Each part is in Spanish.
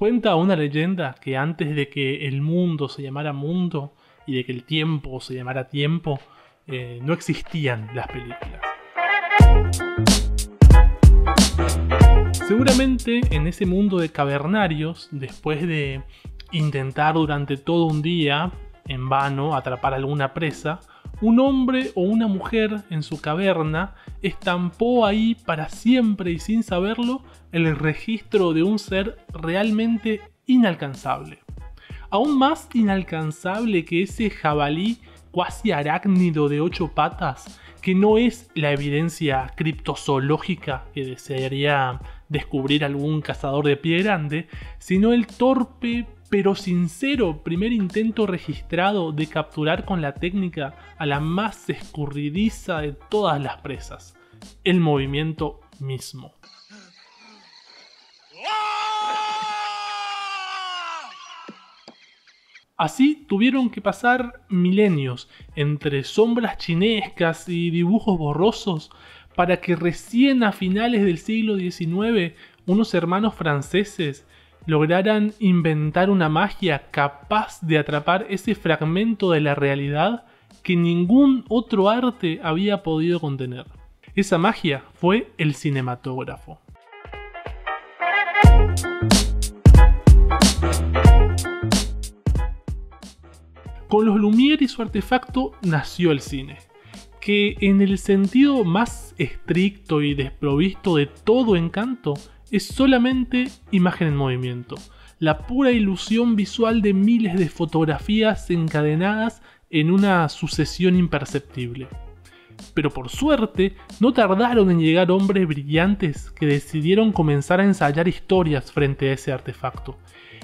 Cuenta una leyenda que antes de que el mundo se llamara mundo y de que el tiempo se llamara tiempo, no existían las películas. Seguramente en ese mundo de cavernarios, después de intentar durante todo un día, en vano, atrapar alguna presa, un hombre o una mujer en su caverna estampó ahí para siempre y sin saberlo el registro de un ser realmente inalcanzable. Aún más inalcanzable que ese jabalí cuasi arácnido de 8 patas, que no es la evidencia criptozoológica que desearía descubrir algún cazador de pie grande, sino el torpe pero sincero primer intento registrado de capturar con la técnica a la más escurridiza de todas las presas, el movimiento mismo. Así tuvieron que pasar milenios entre sombras chinescas y dibujos borrosos para que recién a finales del siglo XIX unos hermanos franceses lograran inventar una magia capaz de atrapar ese fragmento de la realidad que ningún otro arte había podido contener. Esa magia fue el cinematógrafo. Con los Lumière y su artefacto nació el cine, que en el sentido más estricto y desprovisto de todo encanto es solamente imagen en movimiento, la pura ilusión visual de miles de fotografías encadenadas en una sucesión imperceptible. Pero por suerte no tardaron en llegar hombres brillantes que decidieron comenzar a ensayar historias frente a ese artefacto.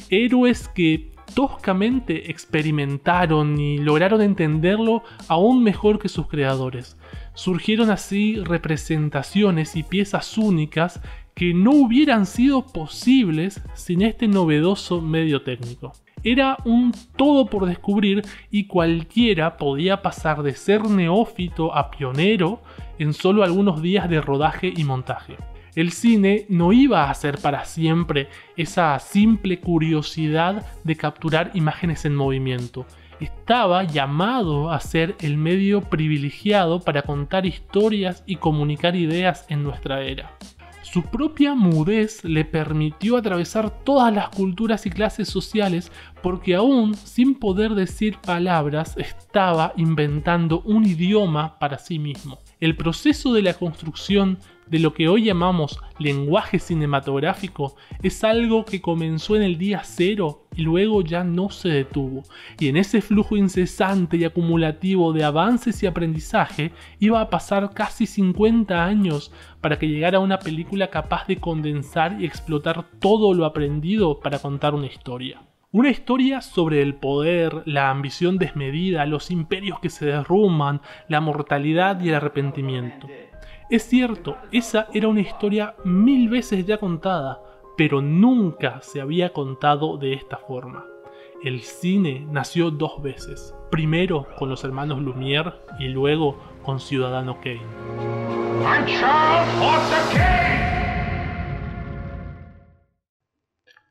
Héroes que toscamente experimentaron y lograron entenderlo aún mejor que sus creadores. Surgieron así representaciones y piezas únicas que no hubieran sido posibles sin este novedoso medio técnico. Era un todo por descubrir y cualquiera podía pasar de ser neófito a pionero en solo algunos días de rodaje y montaje. El cine no iba a ser para siempre esa simple curiosidad de capturar imágenes en movimiento. Estaba llamado a ser el medio privilegiado para contar historias y comunicar ideas en nuestra era. Su propia mudez le permitió atravesar todas las culturas y clases sociales porque aún sin poder decir palabras estaba inventando un idioma para sí mismo. El proceso de la construcción de lo que hoy llamamos lenguaje cinematográfico es algo que comenzó en el día cero y luego ya no se detuvo. Y en ese flujo incesante y acumulativo de avances y aprendizaje iba a pasar casi 50 años para que llegara una película capaz de condensar y explotar todo lo aprendido para contar una historia. Una historia sobre el poder, la ambición desmedida, los imperios que se derrumban, la mortalidad y el arrepentimiento. Es cierto, esa era una historia 1000 veces ya contada, pero nunca se había contado de esta forma. El cine nació 2 veces, primero con los hermanos Lumière y luego con Ciudadano Kane. I'm Charles Foster Kane.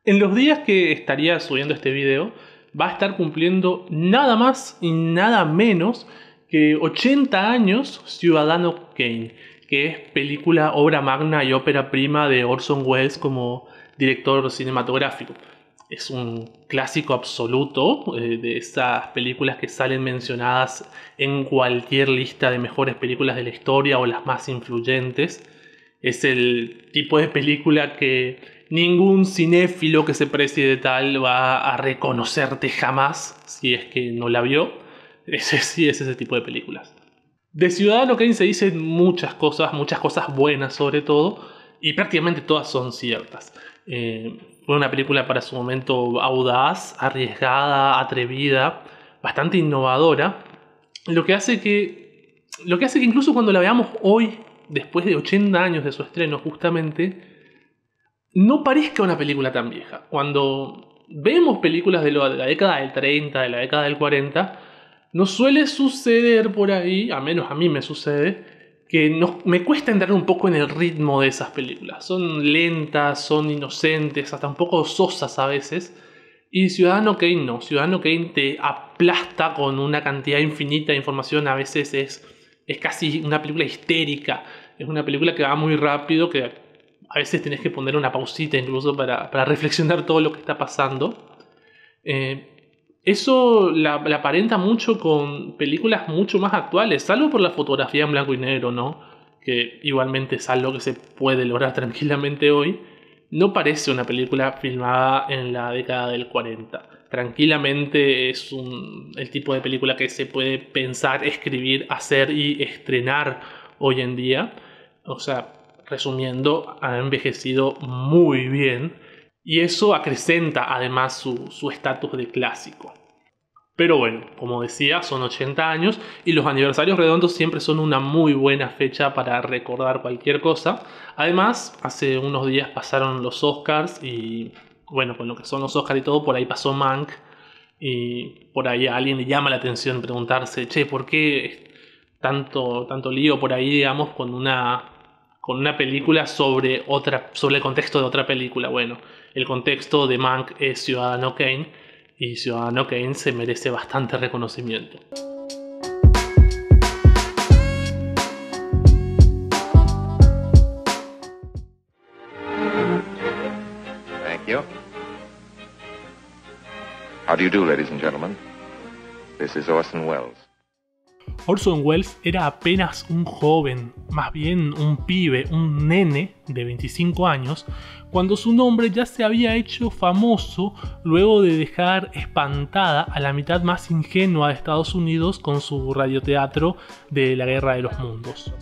En los días que estaría subiendo este video, va a estar cumpliendo nada más y nada menos que 80 años Ciudadano Kane, que es película, obra magna y ópera prima de Orson Welles como director cinematográfico. Es un clásico absoluto de esas películas que salen mencionadas en cualquier lista de mejores películas de la historia o las más influyentes. Es el tipo de película que ningún cinéfilo que se precie de tal va a reconocerte jamás si es que no la vio. Ese sí es ese tipo de películas. De Ciudadano Kane se dicen muchas cosas buenas sobre todo, y prácticamente todas son ciertas. Fue una película para su momento audaz, arriesgada, atrevida, bastante innovadora, lo que hace que incluso cuando la veamos hoy, después de 80 años de su estreno justamente, no parezca una película tan vieja. Cuando vemos películas de la década del 30, de la década del 40, nos suele suceder por ahí, al menos a mí me sucede, me cuesta entrar un poco en el ritmo de esas películas. Son lentas, son inocentes, hasta un poco sosas a veces. Y Ciudadano Kane no. Ciudadano Kane te aplasta con una cantidad infinita de información. A veces es casi una película histérica. Es una película que va muy rápido, que a veces tenés que poner una pausita incluso para reflexionar todo lo que está pasando. Eso la aparenta mucho con películas mucho más actuales, salvo por la fotografía en blanco y negro, ¿no? Que igualmente es algo que se puede lograr tranquilamente hoy. No parece una película filmada en la década del 40. Tranquilamente es el tipo de película que se puede pensar, escribir, hacer y estrenar hoy en día. O sea, resumiendo, ha envejecido muy bien. Y eso acrecenta además su estatus de clásico. Pero bueno, como decía, son 80 años y los aniversarios redondos siempre son una muy buena fecha para recordar cualquier cosa. Además, hace unos días pasaron los Oscars y bueno, con lo que son los Oscars y todo, por ahí pasó Mank y por ahí a alguien le llama la atención preguntarse, che, ¿por qué tanto lío por ahí, digamos, con una película sobre el contexto de otra película? Bueno, el contexto de Mank es Ciudadano Kane y Ciudadano Kane se merece bastante reconocimiento. Thank you. How do you do, ladies and gentlemen? This is Orson Welles. Orson Welles era apenas un joven, más bien un pibe, un nene de 25 años, cuando su nombre ya se había hecho famoso luego de dejar espantada a la mitad más ingenua de Estados Unidos con su radioteatro de la Guerra de los Mundos.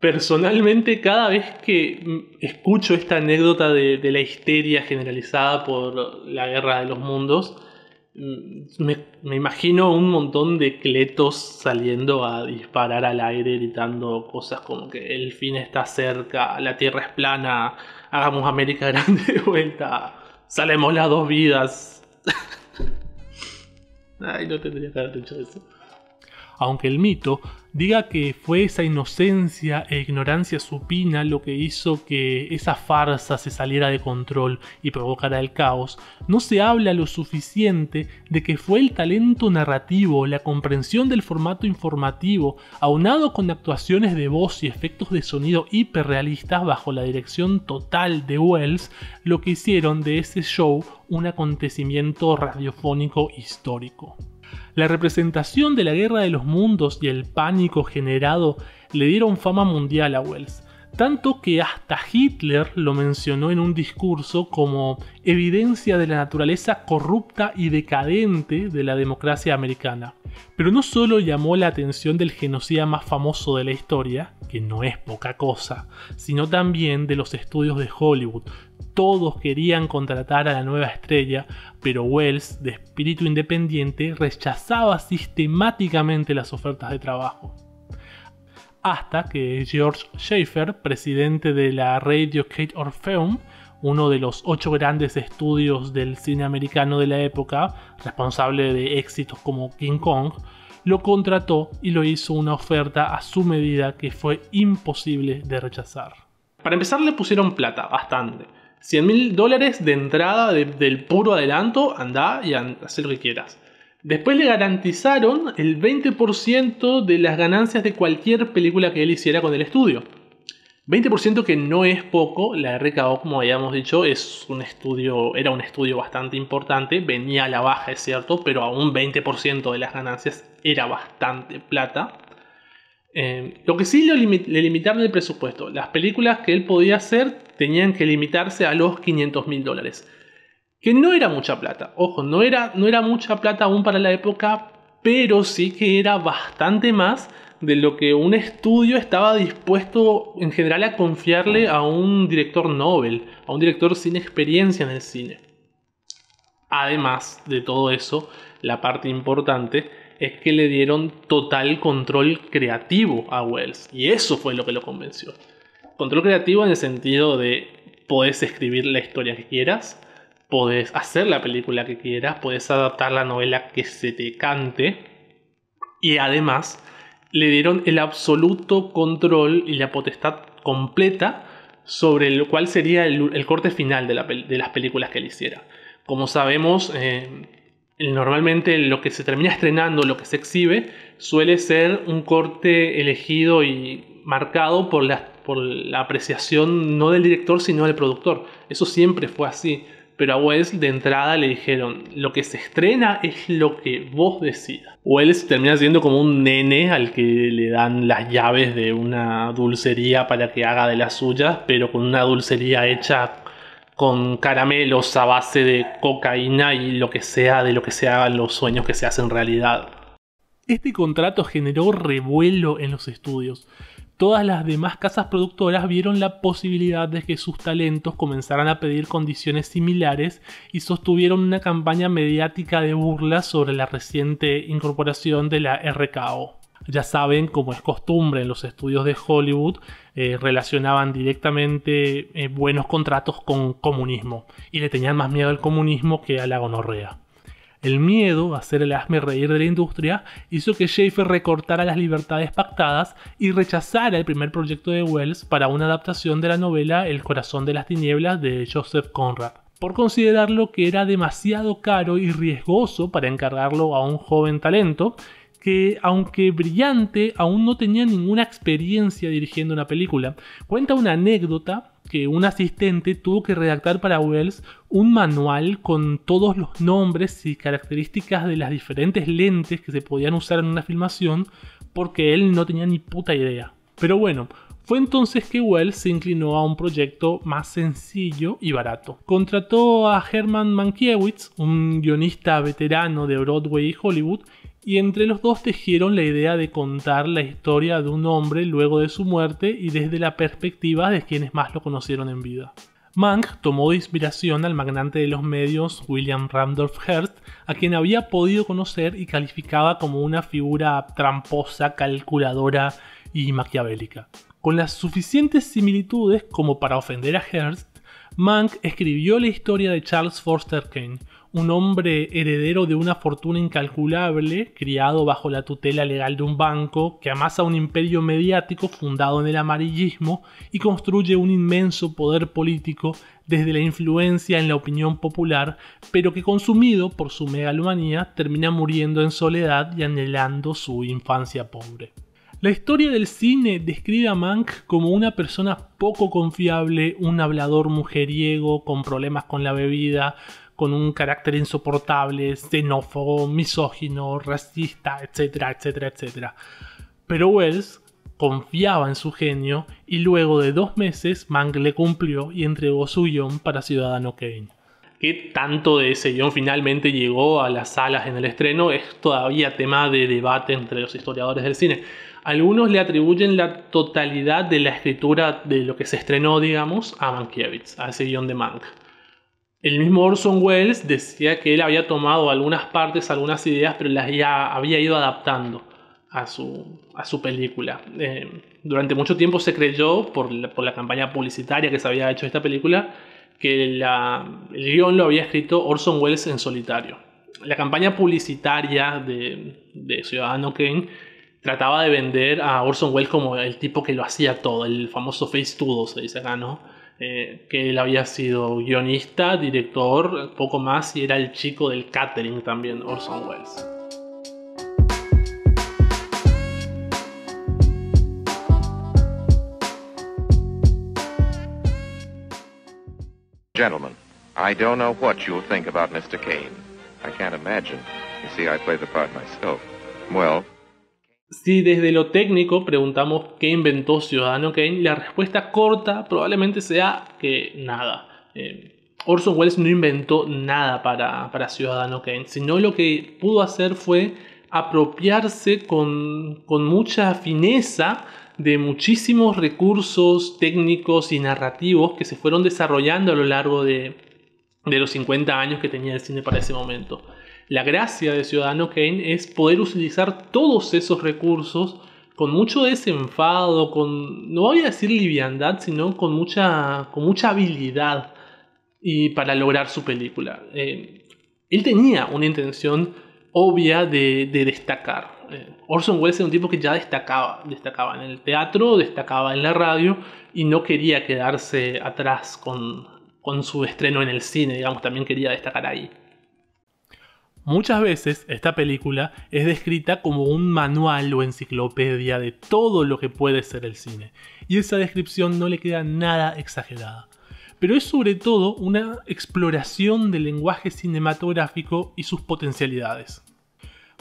Personalmente, cada vez que escucho esta anécdota de la histeria generalizada por la Guerra de los Mundos, me imagino un montón de cletos saliendo a disparar al aire gritando cosas como que el fin está cerca, la tierra es plana, hagamos América grande de vuelta, salemos las dos vidas. Ay, no tendría que haber dicho eso. Aunque el mito diga que fue esa inocencia e ignorancia supina lo que hizo que esa farsa se saliera de control y provocara el caos, no se habla lo suficiente de que fue el talento narrativo, la comprensión del formato informativo, aunado con actuaciones de voz y efectos de sonido hiperrealistas bajo la dirección total de Welles, lo que hicieron de ese show un acontecimiento radiofónico histórico. La representación de la Guerra de los Mundos y el pánico generado le dieron fama mundial a Welles, tanto que hasta Hitler lo mencionó en un discurso como evidencia de la naturaleza corrupta y decadente de la democracia americana. Pero no solo llamó la atención del genocida más famoso de la historia, que no es poca cosa, sino también de los estudios de Hollywood. Todos querían contratar a la nueva estrella, pero Welles, de espíritu independiente, rechazaba sistemáticamente las ofertas de trabajo. Hasta que George Schaefer, presidente de la Radio Kate Orpheum, uno de los 8 grandes estudios del cine americano de la época, responsable de éxitos como King Kong, lo contrató y lo hizo una oferta a su medida que fue imposible de rechazar. Para empezar le pusieron plata, bastante. $100,000 de entrada del puro adelanto, andá y haz lo que quieras. Después le garantizaron el 20% de las ganancias de cualquier película que él hiciera con el estudio. 20% que no es poco, la RKO, como habíamos dicho, era un estudio bastante importante, venía a la baja, es cierto, pero a un 20% de las ganancias era bastante plata. Lo que sí le limitaron el presupuesto. Las películas que él podía hacer tenían que limitarse a los $500,000. Que no era mucha plata. Ojo, no era mucha plata aún para la época, pero sí que era bastante más de lo que un estudio estaba dispuesto en general a confiarle a un director Nobel, a un director sin experiencia en el cine. Además de todo eso, la parte importante es que le dieron total control creativo a Welles, y eso fue lo que lo convenció. Control creativo en el sentido de podés escribir la historia que quieras, podés hacer la película que quieras, podés adaptar la novela que se te cante, Y además le dieron el absoluto control y la potestad completa sobre lo cual sería el corte final de las películas que él hiciera. Como sabemos, normalmente lo que se termina estrenando, lo que se exhibe, suele ser un corte elegido y marcado por la apreciación no del director sino del productor. Eso siempre fue así. Pero a Welles de entrada le dijeron: lo que se estrena es lo que vos decidas. Welles termina siendo como un nene al que le dan las llaves de una dulcería para que haga de las suyas, pero con una dulcería hecha con caramelos a base de cocaína y lo que sea de lo que se hagan los sueños que se hacen realidad. Este contrato generó revuelo en los estudios. Todas las demás casas productoras vieron la posibilidad de que sus talentos comenzaran a pedir condiciones similares y sostuvieron una campaña mediática de burla sobre la reciente incorporación de la RKO. Ya saben, como es costumbre en los estudios de Hollywood, relacionaban directamente buenos contratos con comunismo y le tenían más miedo al comunismo que a la gonorrea. El miedo a hacer el hazmerreír de la industria hizo que Schaeffer recortara las libertades pactadas y rechazara el primer proyecto de Welles para una adaptación de la novela El corazón de las tinieblas de Joseph Conrad, por considerarlo que era demasiado caro y riesgoso para encargarlo a un joven talento que, aunque brillante, aún no tenía ninguna experiencia dirigiendo una película. Cuenta una anécdota que un asistente tuvo que redactar para Welles un manual con todos los nombres y características de las diferentes lentes que se podían usar en una filmación, porque él no tenía ni puta idea. Pero bueno, fue entonces que Welles se inclinó a un proyecto más sencillo y barato. Contrató a Herman Mankiewicz, un guionista veterano de Broadway y Hollywood, y entre los dos tejieron la idea de contar la historia de un hombre luego de su muerte y desde la perspectiva de quienes más lo conocieron en vida. Mank tomó de inspiración al magnate de los medios William Randolph Hearst, a quien había podido conocer y calificaba como una figura tramposa, calculadora y maquiavélica. Con las suficientes similitudes como para ofender a Hearst, Mank escribió la historia de Charles Foster Kane, un hombre heredero de una fortuna incalculable, criado bajo la tutela legal de un banco, que amasa un imperio mediático fundado en el amarillismo y construye un inmenso poder político desde la influencia en la opinión popular, pero que, consumido por su megalomanía, termina muriendo en soledad y anhelando su infancia pobre. La historia del cine describe a Mank como una persona poco confiable, un hablador mujeriego con problemas con la bebida, con un carácter insoportable, xenófobo, misógino, racista, etcétera, etcétera, etcétera. Pero Welles confiaba en su genio y luego de 2 meses Mank le cumplió y entregó su guión para Ciudadano Kane. ¿Qué tanto de ese guión finalmente llegó a las salas en el estreno? Es todavía tema de debate entre los historiadores del cine. Algunos le atribuyen la totalidad de la escritura de lo que se estrenó, digamos, a Mankiewicz, a ese guión de Mank. El mismo Orson Welles decía que él había tomado algunas partes, algunas ideas, pero las ya había ido adaptando a su película. Durante mucho tiempo se creyó, por la campaña publicitaria que se había hecho de esta película, que el guión lo había escrito Orson Welles en solitario. La campaña publicitaria de Ciudadano Kane trataba de vender a Orson Welles como el tipo que lo hacía todo, el famoso facetudo, se dice acá, ¿no? Que él había sido guionista, director, poco más, y era el chico del catering también, Orson Welles. Gentlemen, I don't know what you'll think about Mr. Kane. I can't imagine. You see, I played the part myself. Well... Si desde lo técnico preguntamos qué inventó Ciudadano Kane, la respuesta corta probablemente sea que nada. Orson Welles no inventó nada para Ciudadano Kane, sino lo que pudo hacer fue apropiarse con mucha fineza de muchísimos recursos técnicos y narrativos que se fueron desarrollando a lo largo de los 50 años que tenía el cine para ese momento. La gracia de Ciudadano Kane es poder utilizar todos esos recursos con mucho desenfado, no voy a decir liviandad, sino con mucha habilidad y para lograr su película. Él tenía una intención obvia de destacar. Orson Welles era un tipo que ya destacaba en el teatro, destacaba en la radio y no quería quedarse atrás con su estreno en el cine, digamos, también quería destacar ahí. Muchas veces esta película es descrita como un manual o enciclopedia de todo lo que puede ser el cine, y esa descripción no le queda nada exagerada. Pero es sobre todo una exploración del lenguaje cinematográfico y sus potencialidades.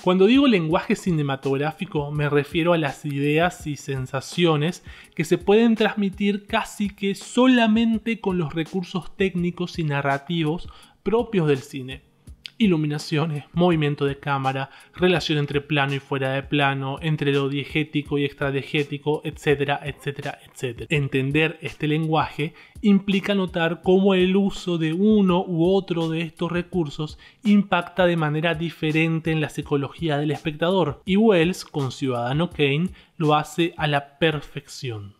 Cuando digo lenguaje cinematográfico me refiero a las ideas y sensaciones que se pueden transmitir casi que solamente con los recursos técnicos y narrativos propios del cine. Iluminaciones, movimiento de cámara, relación entre plano y fuera de plano, entre lo diegético y extradiegético, etcétera, etcétera, etcétera. Entender este lenguaje implica notar cómo el uso de uno u otro de estos recursos impacta de manera diferente en la psicología del espectador, y Welles, con Ciudadano Kane, lo hace a la perfección.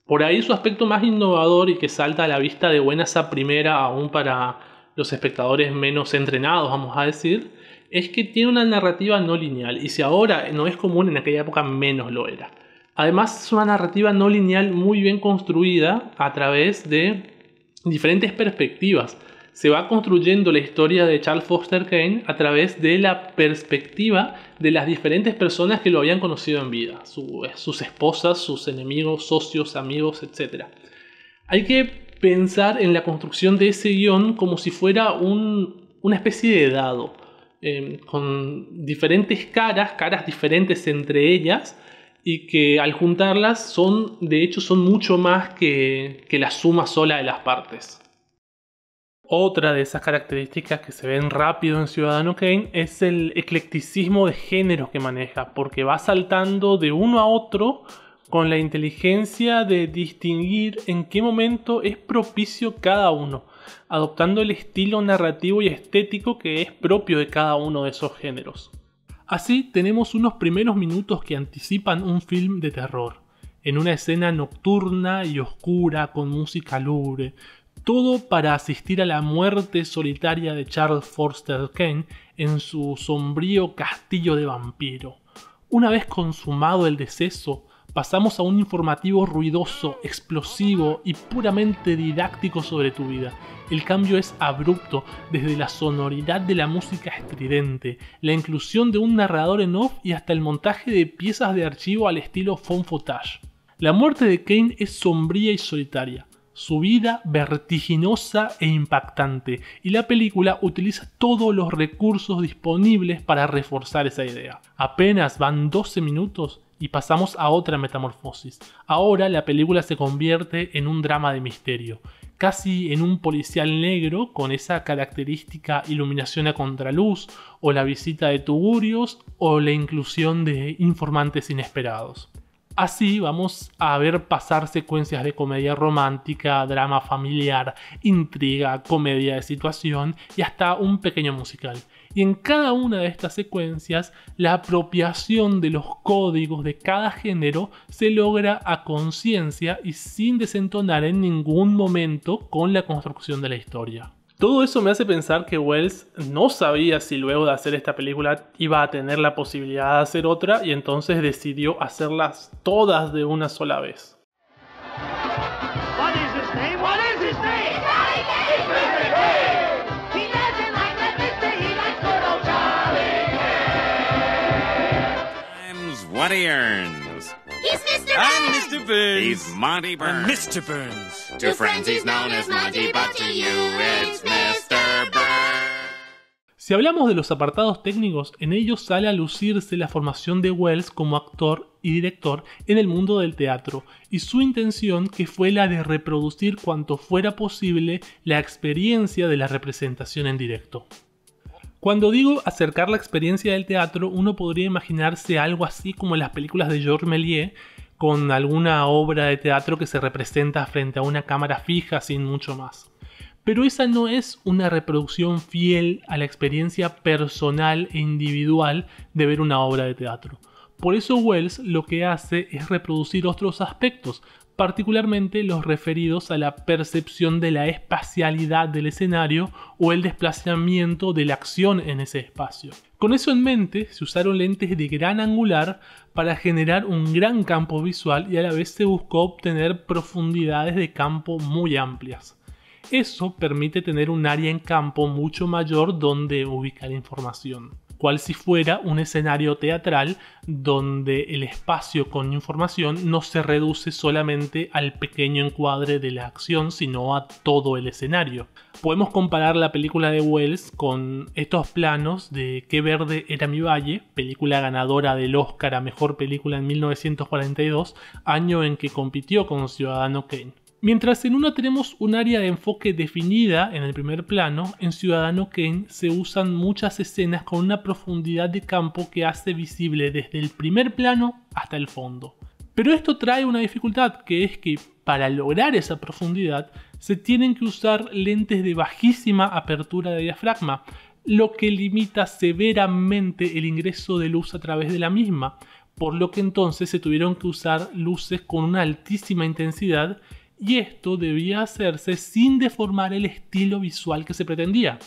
Por ahí su aspecto más innovador y que salta a la vista de buenas a primera, aún para los espectadores menos entrenados, vamos a decir, es que tiene una narrativa no lineal, y si ahora no es común, en aquella época menos lo era. Además es una narrativa no lineal muy bien construida a través de diferentes perspectivas. Se va construyendo la historia de Charles Foster Kane a través de la perspectiva de las diferentes personas que lo habían conocido en vida, sus esposas, sus enemigos, socios, amigos, etc. Hay que pensar en la construcción de ese guión como si fuera una especie de dado, con diferentes caras diferentes entre ellas, y que al juntarlas de hecho son mucho más que la suma sola de las partes. Otra de esas características que se ven rápido en Ciudadano Kane es el eclecticismo de géneros que maneja, porque va saltando de uno a otro con la inteligencia de distinguir en qué momento es propicio cada uno, adoptando el estilo narrativo y estético que es propio de cada uno de esos géneros. Así tenemos unos primeros minutos que anticipan un film de terror, en una escena nocturna y oscura con música lúgubre, todo para asistir a la muerte solitaria de Charles Foster Kane en su sombrío castillo de vampiro. Una vez consumado el deceso, pasamos a un informativo ruidoso, explosivo y puramente didáctico sobre tu vida. El cambio es abrupto, desde la sonoridad de la música estridente, la inclusión de un narrador en off y hasta el montaje de piezas de archivo al estilo found footage. La muerte de Kane es sombría y solitaria, su vida vertiginosa e impactante, y la película utiliza todos los recursos disponibles para reforzar esa idea. Apenas van 12 minutos y pasamos a otra metamorfosis. Ahora la película se convierte en un drama de misterio, casi en un policial negro con esa característica iluminación a contraluz, o la visita de tugurios, o la inclusión de informantes inesperados. Así vamos a ver pasar secuencias de comedia romántica, drama familiar, intriga, comedia de situación y hasta un pequeño musical. Y en cada una de estas secuencias, la apropiación de los códigos de cada género se logra a conciencia y sin desentonar en ningún momento con la construcción de la historia. Todo eso me hace pensar que Welles no sabía si luego de hacer esta película iba a tener la posibilidad de hacer otra, y entonces decidió hacerlas todas de una sola vez. What he earns. He's Mr. Burns! I'm Mr. Burns. He's Monty Burns. I'm Mr. Burns. To friends he's known as Monty, but to you it's Mr. Burns. Si hablamos de los apartados técnicos, en ellos sale a lucirse la formación de Welles como actor y director en el mundo del teatro, y su intención, que fue la de reproducir cuanto fuera posible la experiencia de la representación en directo. Cuando digo acercar la experiencia del teatro, uno podría imaginarse algo así como las películas de Georges Méliès, con alguna obra de teatro que se representa frente a una cámara fija sin mucho más. Pero esa no es una reproducción fiel a la experiencia personal e individual de ver una obra de teatro. Por eso Welles lo que hace es reproducir otros aspectos, particularmente los referidos a la percepción de la espacialidad del escenario o el desplazamiento de la acción en ese espacio. Con eso en mente, se usaron lentes de gran angular para generar un gran campo visual y a la vez se buscó obtener profundidades de campo muy amplias. Eso permite tener un área en campo mucho mayor donde ubicar información, cual si fuera un escenario teatral donde el espacio con información no se reduce solamente al pequeño encuadre de la acción, sino a todo el escenario. Podemos comparar la película de Welles con estos planos de Qué verde era mi valle, película ganadora del Oscar a Mejor Película en 1942, año en que compitió con Ciudadano Kane. Mientras en una tenemos un área de enfoque definida en el primer plano, en Ciudadano Kane se usan muchas escenas con una profundidad de campo que hace visible desde el primer plano hasta el fondo. Pero esto trae una dificultad, que es que para lograr esa profundidad se tienen que usar lentes de bajísima apertura de diafragma, lo que limita severamente el ingreso de luz a través de la misma, por lo que entonces se tuvieron que usar luces con una altísima intensidad. Y esto debía hacerse sin deformar el estilo visual que se pretendía.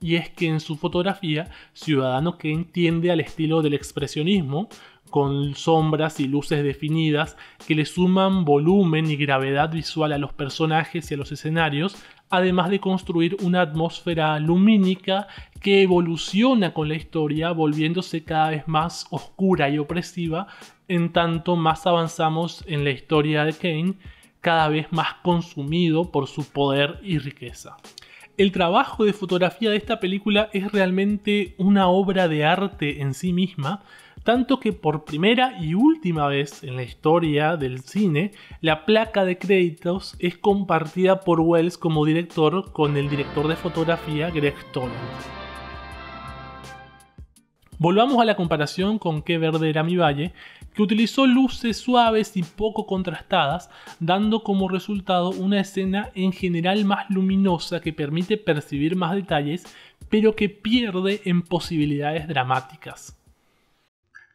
Y es que en su fotografía, Ciudadano Kane tiende al estilo del expresionismo, con sombras y luces definidas que le suman volumen y gravedad visual a los personajes y a los escenarios, además de construir una atmósfera lumínica que evoluciona con la historia, volviéndose cada vez más oscura y opresiva, en tanto más avanzamos en la historia de Kane, cada vez más consumido por su poder y riqueza. El trabajo de fotografía de esta película es realmente una obra de arte en sí misma, tanto que por primera y última vez en la historia del cine, la placa de créditos es compartida por Welles como director con el director de fotografía Greg Toland. Volvamos a la comparación con Qué verde era mi valle, que utilizó luces suaves y poco contrastadas, dando como resultado una escena en general más luminosa que permite percibir más detalles, pero que pierde en posibilidades dramáticas.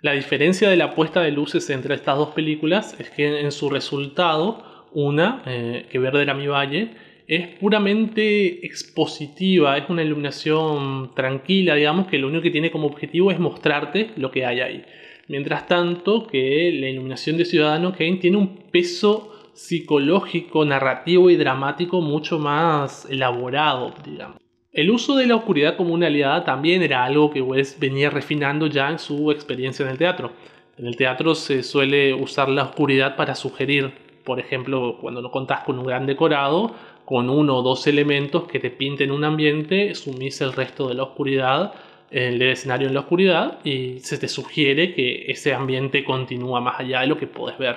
La diferencia de la puesta de luces entre estas dos películas es que en su resultado, Qué verde era mi valle, es puramente expositiva, es una iluminación tranquila, digamos, que lo único que tiene como objetivo es mostrarte lo que hay ahí. Mientras tanto que la iluminación de Ciudadano Kane tiene un peso psicológico, narrativo y dramático mucho más elaborado, digamos. El uso de la oscuridad como una aliada también era algo que Welles venía refinando ya en su experiencia en el teatro. En el teatro se suele usar la oscuridad para sugerir, por ejemplo, cuando no contás con un gran decorado, con uno o dos elementos que te pinten un ambiente, sumís el resto de la oscuridad, el escenario en la oscuridad, y se te sugiere que ese ambiente continúa más allá de lo que podés ver.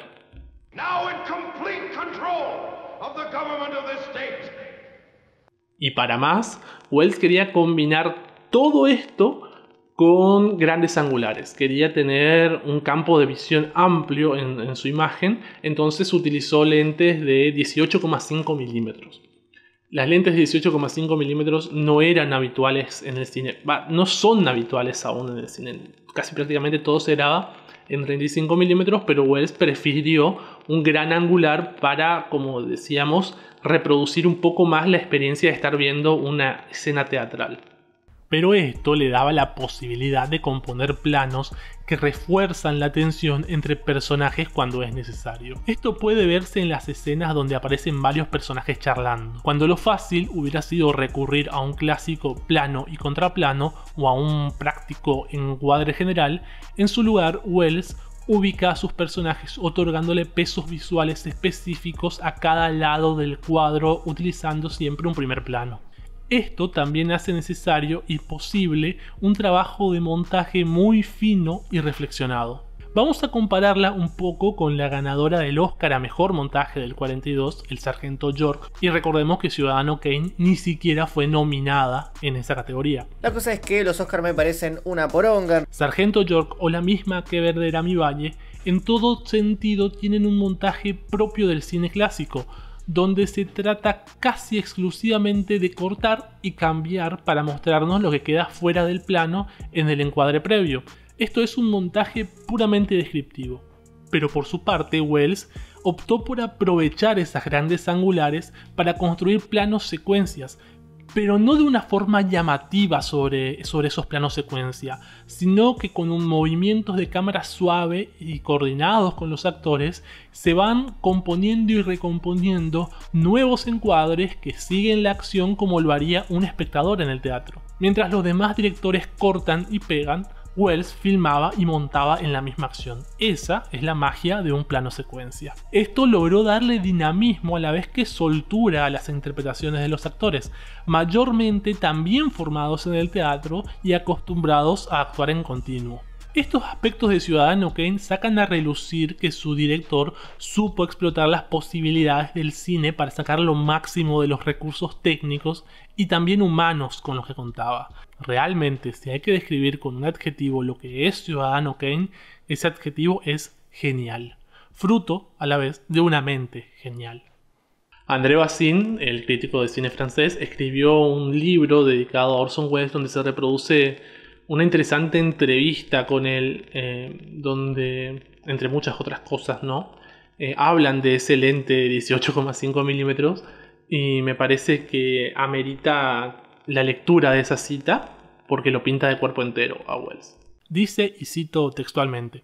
Now in complete control of the government of this state. Y para más, Welles quería combinar todo esto con grandes angulares. Quería tener un campo de visión amplio en su imagen, entonces utilizó lentes de 18,5 milímetros. Las lentes de 18,5 milímetros no eran habituales en el cine, no son habituales aún en el cine. Casi prácticamente todo se graba en 35 milímetros, pero Welles prefirió un gran angular para, como decíamos, reproducir un poco más la experiencia de estar viendo una escena teatral. Pero esto le daba la posibilidad de componer planos que refuerzan la tensión entre personajes cuando es necesario. Esto puede verse en las escenas donde aparecen varios personajes charlando, cuando lo fácil hubiera sido recurrir a un clásico plano y contraplano o a un práctico encuadre general. En su lugar, Welles ubica a sus personajes otorgándole pesos visuales específicos a cada lado del cuadro, utilizando siempre un primer plano. Esto también hace necesario y posible un trabajo de montaje muy fino y reflexionado. Vamos a compararla un poco con la ganadora del Oscar a Mejor Montaje del 42, el Sargento York, y recordemos que Ciudadano Kane ni siquiera fue nominada en esa categoría. La cosa es que los Oscar me parecen una poronga. Sargento York o la misma Qué verde era mi valle, en todo sentido tienen un montaje propio del cine clásico, donde se trata casi exclusivamente de cortar y cambiar para mostrarnos lo que queda fuera del plano en el encuadre previo. Esto es un montaje puramente descriptivo. Pero por su parte, Wells optó por aprovechar esas grandes angulares para construir planos secuencias, pero no de una forma llamativa sobre esos planos secuencia, sino que con un movimientos de cámara suave y coordinados con los actores, se van componiendo y recomponiendo nuevos encuadres que siguen la acción como lo haría un espectador en el teatro. Mientras los demás directores cortan y pegan, Wells filmaba y montaba en la misma acción. Esa es la magia de un plano secuencia. Esto logró darle dinamismo a la vez que soltura a las interpretaciones de los actores, mayormente también formados en el teatro y acostumbrados a actuar en continuo. Estos aspectos de Ciudadano Kane sacan a relucir que su director supo explotar las posibilidades del cine para sacar lo máximo de los recursos técnicos y también humanos con los que contaba. Realmente, si hay que describir con un adjetivo lo que es Ciudadano Kane, ese adjetivo es genial, fruto a la vez de una mente genial. André Bazin, el crítico de cine francés, escribió un libro dedicado a Orson Welles donde se reproduce una interesante entrevista con él, donde, entre muchas otras cosas, ¿no? Hablan de ese lente de 18,5 milímetros y me parece que amerita la lectura de esa cita porque lo pinta de cuerpo entero a Wells. Dice, y cito textualmente: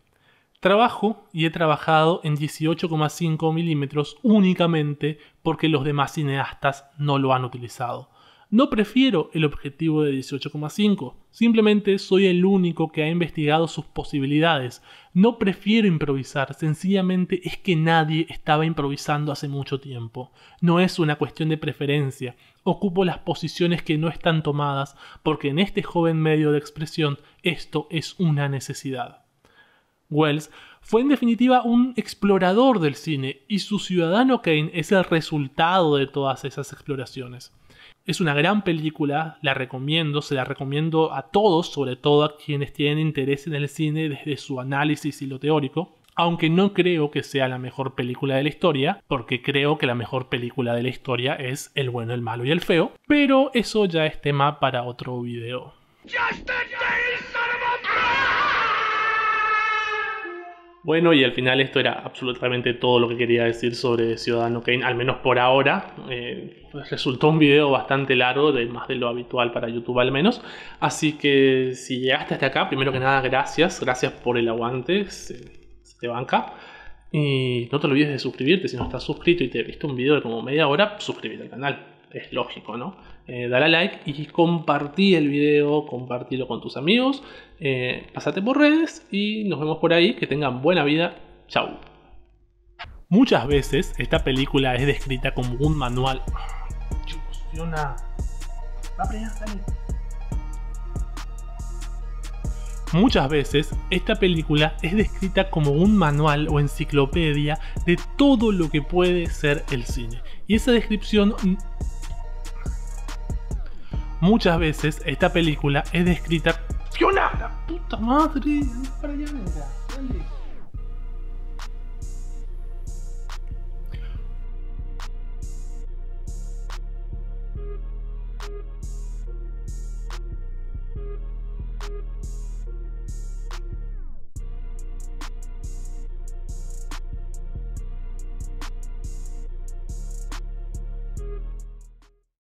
trabajo y he trabajado en 18,5 milímetros únicamente porque los demás cineastas no lo han utilizado. No prefiero el objetivo de 18,5, simplemente soy el único que ha investigado sus posibilidades. No prefiero improvisar, sencillamente es que nadie estaba improvisando hace mucho tiempo. No es una cuestión de preferencia, ocupo las posiciones que no están tomadas porque en este joven medio de expresión esto es una necesidad. Wells fue en definitiva un explorador del cine y su Ciudadano Kane es el resultado de todas esas exploraciones. Es una gran película, la recomiendo, se la recomiendo a todos, sobre todo a quienes tienen interés en el cine desde su análisis y lo teórico, aunque no creo que sea la mejor película de la historia, porque creo que la mejor película de la historia es El bueno, el malo y el feo, pero eso ya es tema para otro video. Bueno, y al final esto era absolutamente todo lo que quería decir sobre Ciudadano Kane, al menos por ahora. Resultó un video bastante largo, más de lo habitual para YouTube al menos. Así que si llegaste hasta acá, primero que nada gracias por el aguante, se te banca. Y no te olvides de suscribirte, si no estás suscrito y te viste un video de como media hora, suscríbete al canal. Es lógico, ¿no? Dale a like y compartí el video, compartilo con tus amigos, pásate por redes y nos vemos por ahí. Que tengan buena vida. Chau. Muchas veces esta película es descrita como un manual. Muchas veces esta película es descrita como un manual o enciclopedia de todo lo que puede ser el cine. Y esa descripción... Muchas veces esta película es descrita... ¡Fiona! ¡La puta madre! ¡Para allá, venga! ¡Dale!